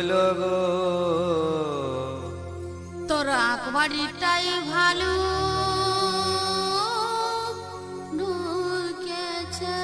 হলো গো তোর আকবাড়িটাই ভালো ঢুকেছে।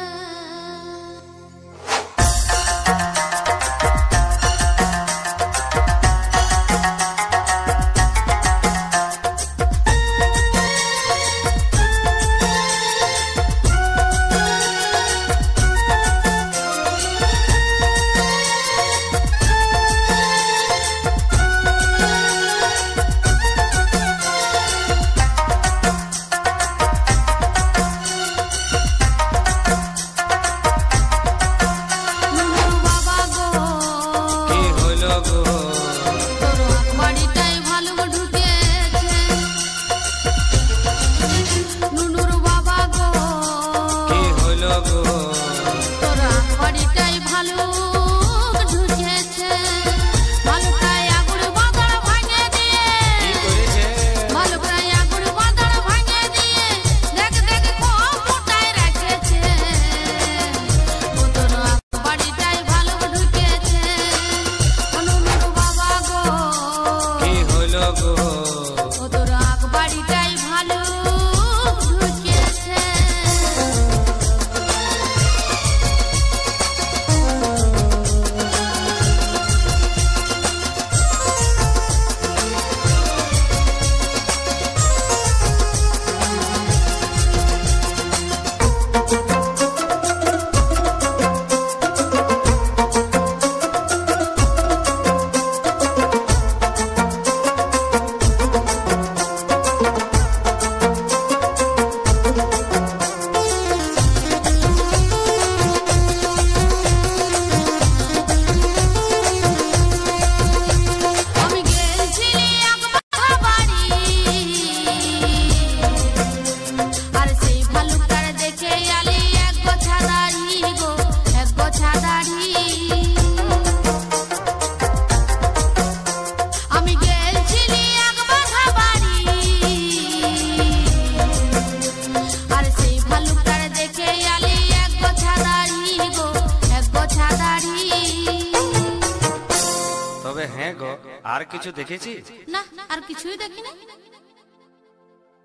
আর কিছু দেখেছি না, আর কিছুই দেখি না।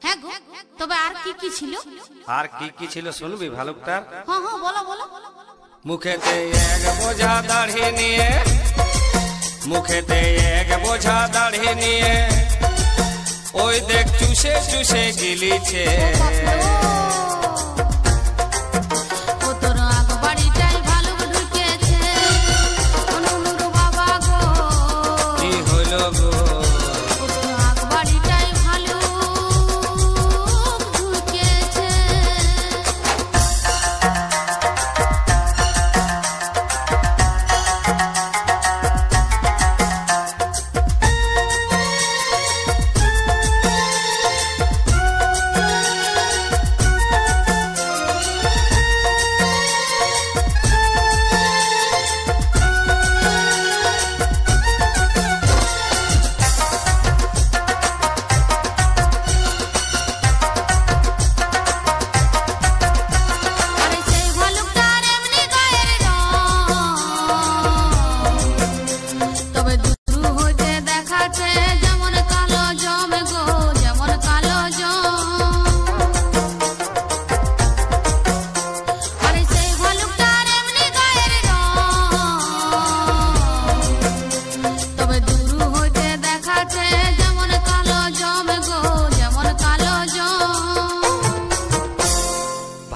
হ্যাঁ গো, তবে আর কি কি ছিল? আর কি কি ছিল শুনবি ভালুকটার? হ্যাঁ হ্যাঁ, বলো বলো। মুখেতে এক বোঝা দাড়ি নিয়ে, মুখেতে এক বোঝা দাড়ি নিয়ে, ওই দেখ চুষে চুষে গিলিছে।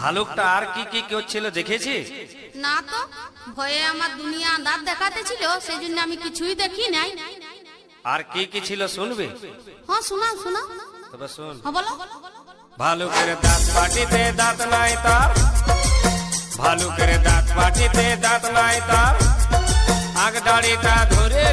ভালুকটা আর কি কি করছিল দেখেছি? না তো, ভয়ে আমার দুনিয়া দাঁত দেখাতে ছিল, সেই জন্য আমি কিছুই দেখি নাই। আর কি কি ছিল শুনবি? হ্যাঁ শোনা শোনা। তবে শুন। হ্যাঁ বলো। ভালুকের দাঁত পাটিতে দাঁত নাই তার, ভালুকের দাঁত পাটিতে দাঁত নাই তার, আগ দাড়িটা ধরে